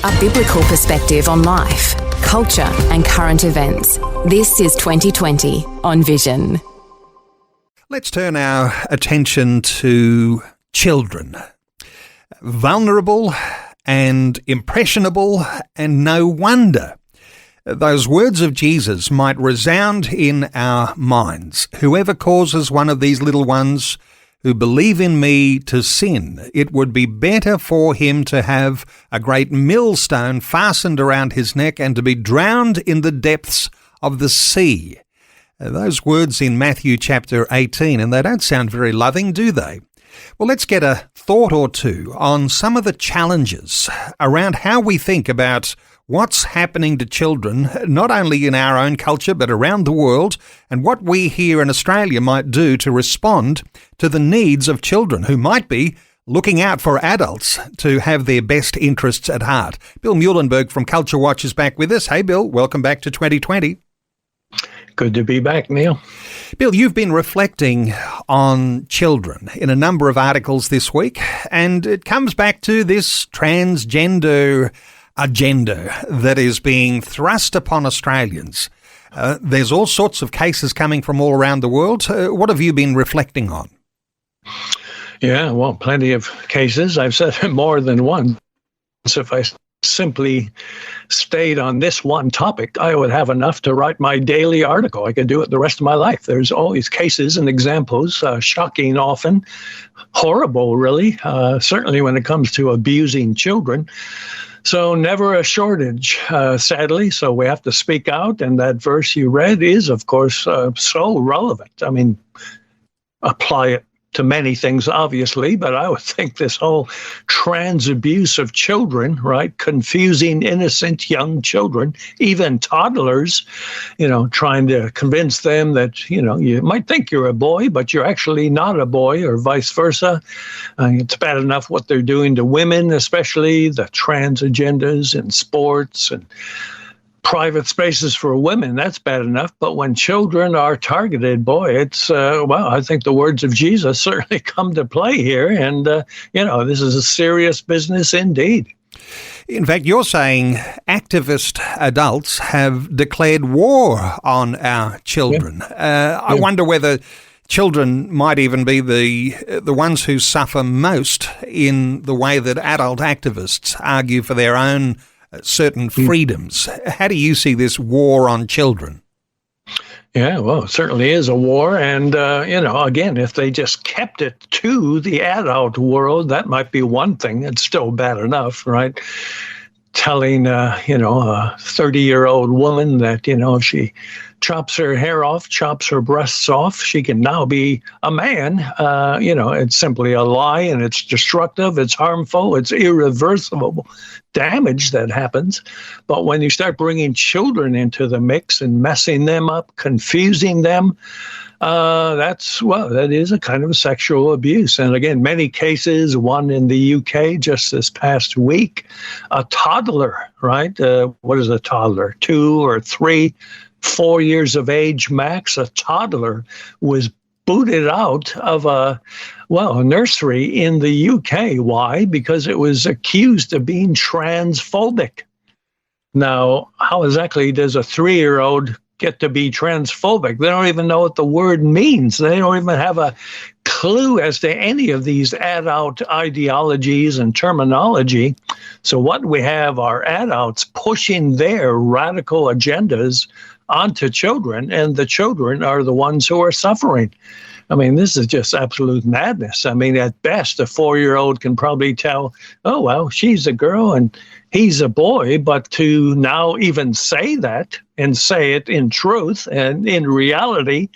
a biblical perspective on life, culture and current events. This is 2020 on Vision. Let's turn our attention to children. Vulnerable and impressionable, and no wonder. Those words of Jesus might resound in our minds. Whoever causes one of these little ones who believe in me to sin, it would be better for him to have a great millstone fastened around his neck and to be drowned in the depths of the sea. Those words in Matthew chapter 18, and they don't sound very loving, do they? Well, let's get a thought or two on some of the challenges around how we think about what's happening to children, not only in our own culture but around the world, and what we here in Australia might do to respond to the needs of children who might be looking out for adults to have their best interests at heart. Bill Muehlenberg from Culture Watch is back with us. Hey, Bill, welcome back to 2020. Good to be back, Neil. Bill, you've been reflecting on children in a number of articles this week, and it comes back to this transgender agenda that is being thrust upon Australians. There's all sorts of cases coming from all around the world. What have you been reflecting on? Yeah, well, plenty of cases. I've said it more than once. If I simply stayed on this one topic, I would have enough to write my daily article. I could do it the rest of my life. There's always cases and examples, shocking often, horrible really, certainly when it comes to abusing children. So never a shortage, sadly. So we have to speak out. And that verse you read is, of course, so relevant. I mean, apply it to many things, obviously, but I would think this whole trans abuse of children, right? Confusing innocent young children, even toddlers, trying to convince them that, you might think you're a boy, but you're actually not a boy, or vice versa. It's bad enough what they're doing to women, especially the trans agendas in sports and private spaces for women, that's bad enough. But when children are targeted, boy, it's, I think the words of Jesus certainly come to play here. And, this is a serious business indeed. In fact, you're saying activist adults have declared war on our children. Yeah. I wonder whether children might even be the ones who suffer most in the way that adult activists argue for their own certain freedoms. How do you see this war on children? Yeah, well, it certainly is a war. And, again, if they just kept it to the adult world, that might be one thing. It's still bad enough, right? Telling, a 30-year-old woman that, if she chops her hair off, chops her breasts off, she can now be a man. It's simply a lie, and it's destructive, it's harmful, it's irreversible damage that happens. But when you start bringing children into the mix and messing them up, confusing them, that is a kind of sexual abuse. And again, many cases, one in the UK just this past week, a toddler, right? What is a toddler? 2 or 3, 4 years of age max. A toddler was booted out of a nursery in the UK. Why? Because it was accused of being transphobic. Now, how exactly does a 3-year-old get to be transphobic? They don't even know what the word means. They don't even have a clue as to any of these adult ideologies and terminology. So what we have are adults pushing their radical agendas onto children, and the children are the ones who are suffering. I mean, this is just absolute madness. I mean, at best, a 4-year-old can probably tell, oh, well, she's a girl and he's a boy, but to now even say that and say it in truth and in reality,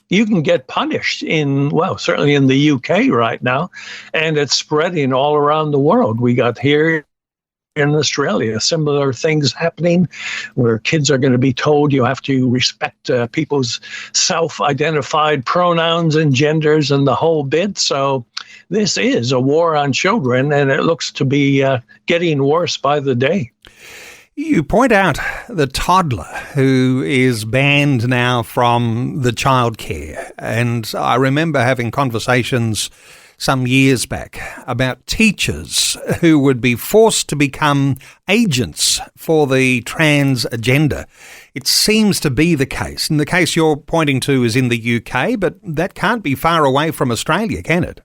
you can get punished certainly in the UK right now, and it's spreading all around the world. We got here in Australia, similar things happening where kids are going to be told you have to respect people's self-identified pronouns and genders and the whole bit. So this is a war on children, and it looks to be getting worse by the day. You point out the toddler who is banned now from the childcare, and I remember having conversations some years back about teachers who would be forced to become agents for the trans agenda. It seems to be the case. And the case you're pointing to is in the UK, but that can't be far away from Australia, can it?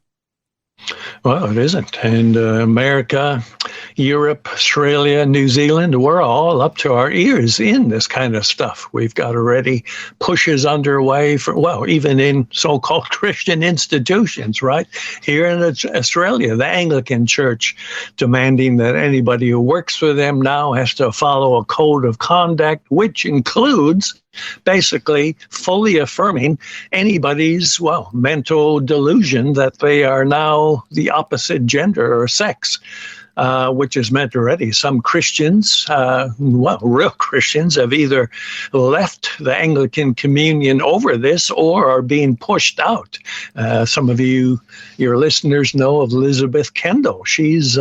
Well, it isn't. And America, Europe, Australia, New Zealand, we're all up to our ears in this kind of stuff. We've got already pushes underway for, well, even in so-called Christian institutions, right? Here in Australia, the Anglican Church demanding that anybody who works for them now has to follow a code of conduct, which includes basically fully affirming anybody's, well, mental delusion that they are now the opposite gender or sex. Which is meant already. Some Christians, real Christians, have either left the Anglican communion over this or are being pushed out. Some of your listeners know of Elizabeth Kendall. She's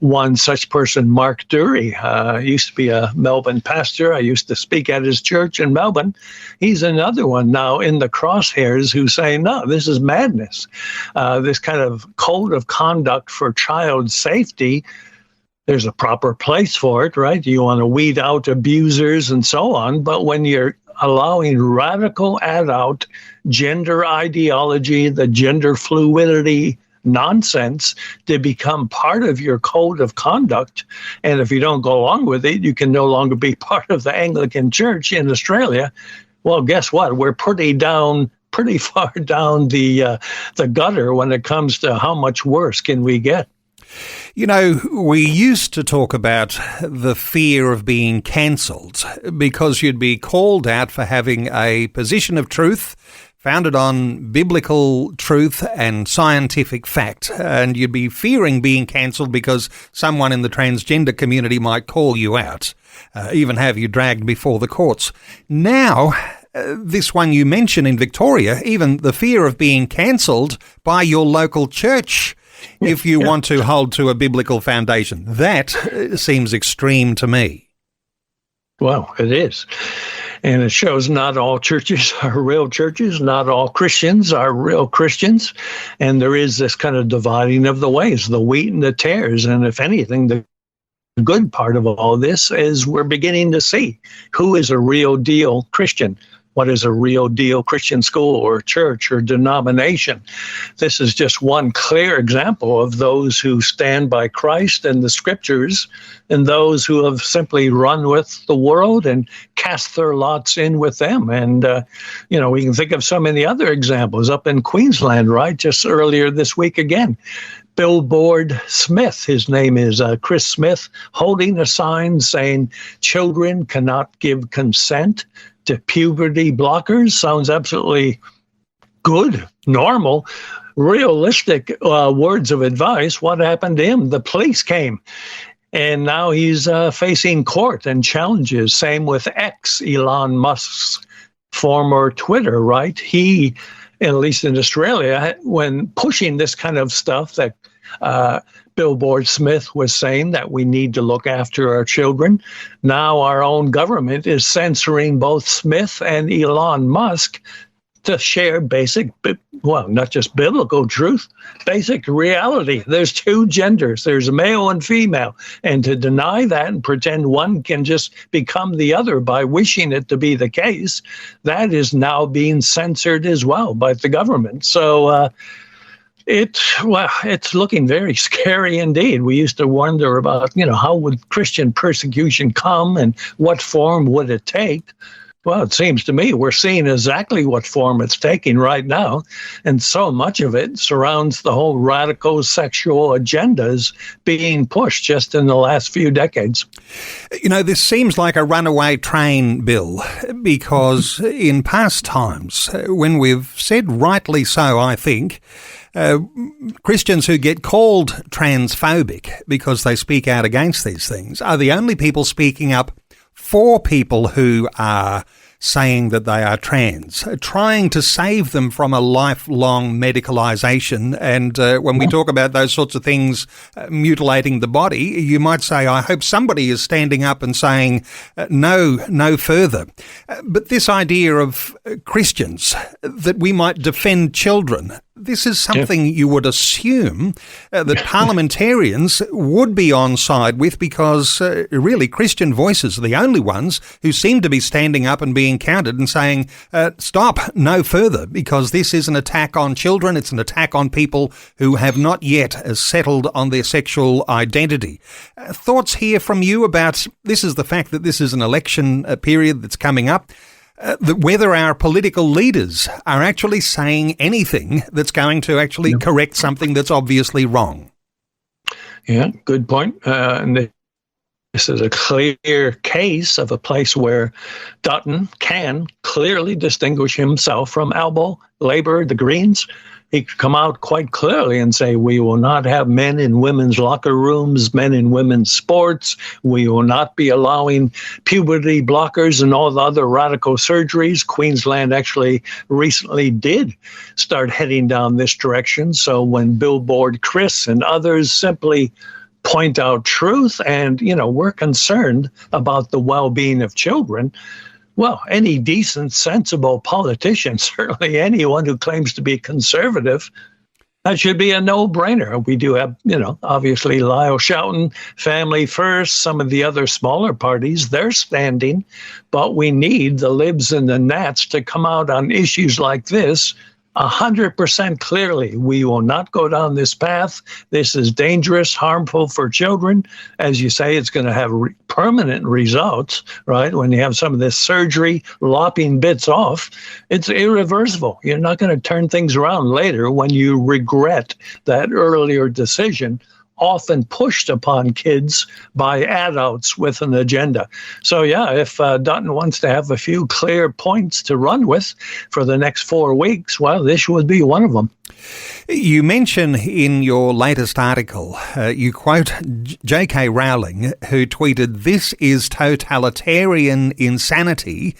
one such person. Mark Dury used to be a Melbourne pastor. I used to speak at his church in Melbourne. He's another one now in the crosshairs who's saying, no, this is madness. This kind of code of conduct for child safety, there's a proper place for it, right? You want to weed out abusers and so on. But when you're allowing radical adult gender ideology, the gender fluidity nonsense to become part of your code of conduct, and if you don't go along with it, you can no longer be part of the Anglican Church in Australia. Well, guess what? We're pretty far down the gutter when it comes to how much worse can we get. You know, we used to talk about the fear of being cancelled because you'd be called out for having a position of truth founded on biblical truth and scientific fact, and you'd be fearing being cancelled because someone in the transgender community might call you out, even have you dragged before the courts. Now, this one you mention in Victoria, even the fear of being cancelled by your local church if you want to hold to a biblical foundation. That seems extreme to me. Well, it is. And it shows not all churches are real churches, not all Christians are real Christians. And there is this kind of dividing of the ways, the wheat and the tares. And if anything, the good part of all this is we're beginning to see who is a real deal Christian. What is a real deal Christian school or church or denomination? This is just one clear example of those who stand by Christ and the scriptures and those who have simply run with the world and cast their lots in with them. And, we can think of so many other examples up in Queensland, right? Just earlier this week again. Billboard Smith, his name is Chris Smith, holding a sign saying children cannot give consent to puberty blockers. Sounds absolutely good, normal, realistic words of advice. What happened to him? The police came, and now he's facing court and challenges. Same with X, Elon Musk's former Twitter, right? He, at least in Australia, when pushing this kind of stuff that Billboard Smith was saying that we need to look after our children. Now our own government is censoring both Smith and Elon Musk to share basic, well, not just biblical truth, basic reality. There's two genders. There's male and female. And to deny that and pretend one can just become the other by wishing it to be the case, that is now being censored as well by the government. So, it's looking very scary indeed. We used to wonder about, how would Christian persecution come and what form would it take? Well, it seems to me we're seeing exactly what form it's taking right now. And so much of it surrounds the whole radical sexual agendas being pushed just in the last few decades. This seems like a runaway train, Bill, because in past times, when we've said rightly so, I think, Christians who get called transphobic because they speak out against these things are the only people speaking up for people who are saying that they are trans, trying to save them from a lifelong medicalisation. And when we talk about those sorts of things, mutilating the body, you might say, I hope somebody is standing up and saying, no further. But this idea of Christians, that we might defend children This is something you would assume that parliamentarians would be on side with, because really Christian voices are the only ones who seem to be standing up and being counted and saying, stop, no further, because this is an attack on children. It's an attack on people who have not yet settled on their sexual identity. Thoughts here from you about this is the fact that this is an election period that's coming up. Whether our political leaders are actually saying anything that's going to actually correct something that's obviously wrong. Yeah, good point. And this is a clear case of a place where Dutton can clearly distinguish himself from Albo, Labour, the Greens. He could come out quite clearly and say, we will not have men in women's locker rooms, men in women's sports. We will not be allowing puberty blockers and all the other radical surgeries. Queensland actually recently did start heading down this direction. So when Billboard Chris and others simply point out truth and, we're concerned about the well-being of children, well, any decent, sensible politician, certainly anyone who claims to be conservative, that should be a no-brainer. We do have, obviously Lyle Shelton, Family First, some of the other smaller parties, they're standing, but we need the Libs and the Nats to come out on issues like this 100% clearly. We will not go down this path. This is dangerous, harmful for children. As you say, it's going to have permanent results, right? When you have some of this surgery, lopping bits off, it's irreversible. You're not going to turn things around later when you regret that earlier decision, often pushed upon kids by adults with an agenda. So yeah, if Dutton wants to have a few clear points to run with for the next 4 weeks, well, this would be one of them. You mention in your latest article, you quote J.K. Rowling, who tweeted, "This is totalitarian insanity."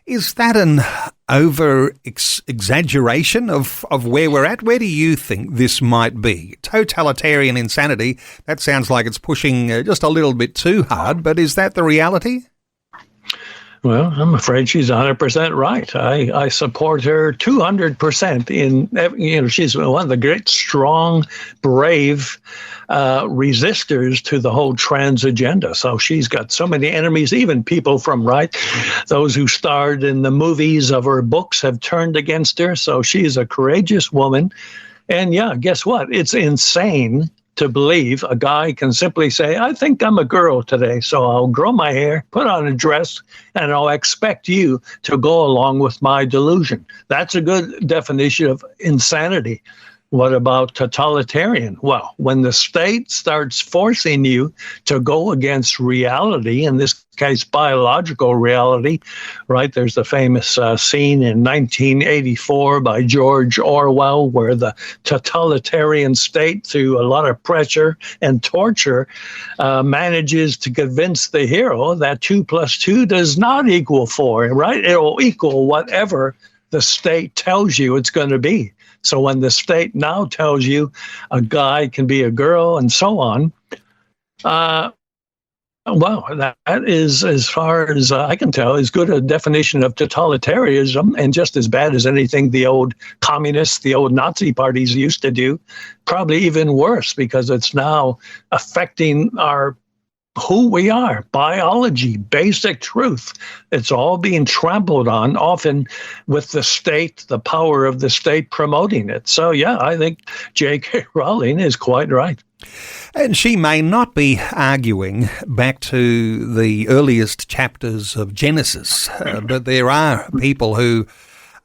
Is that an over-exaggeration of where we're at? Where do you think this might be? Totalitarian insanity, that sounds like it's pushing just a little bit too hard, but is that the reality? Well, I'm afraid she's 100% right. I support her 200% in, she's one of the great, strong, brave resistors to the whole trans agenda. So she's got so many enemies, even people from right. Those who starred in the movies of her books have turned against her. So she's a courageous woman. And yeah, guess what? It's insane to believe a guy can simply say, I think I'm a girl today, so I'll grow my hair, put on a dress, and I'll expect you to go along with my delusion. That's a good definition of insanity. What about totalitarian? Well, when the state starts forcing you to go against reality, in this case, biological reality, right? There's the famous scene in 1984 by George Orwell where the totalitarian state, through a lot of pressure and torture, manages to convince the hero that 2 + 2 does not equal 4, right? It will equal whatever the state tells you it's going to be. So when the state now tells you a guy can be a girl and so on, well, that is, as far as I can tell, as good a definition of totalitarianism and just as bad as anything the old communists, the old Nazi parties used to do, probably even worse because it's now affecting who we are, biology, basic truth. It's all being trampled on, often with the state, the power of the state promoting it. So, yeah, I think J.K. Rowling is quite right. And she may not be arguing back to the earliest chapters of Genesis, but there are people who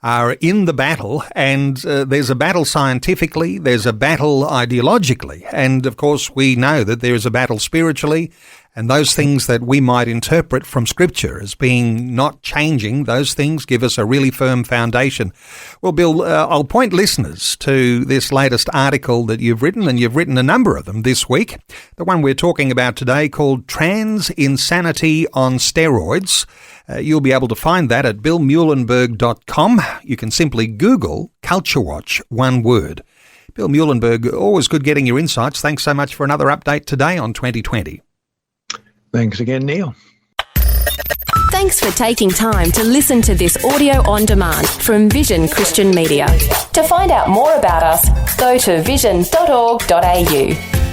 are in the battle, and there's a battle scientifically, there's a battle ideologically, and of course we know that there is a battle spiritually, and those things that we might interpret from Scripture as being not changing, those things give us a really firm foundation. Well, Bill, I'll point listeners to this latest article that you've written, and you've written a number of them this week. The one we're talking about today called Trans Insanity on Steroids. You'll be able to find that at billmuehlenberg.com. You can simply Google Culture Watch, one word. Bill Muehlenberg, always good getting your insights. Thanks so much for another update today on 2020. Thanks again, Neil. Thanks for taking time to listen to this audio on demand from Vision Christian Media. To find out more about us, go to vision.org.au.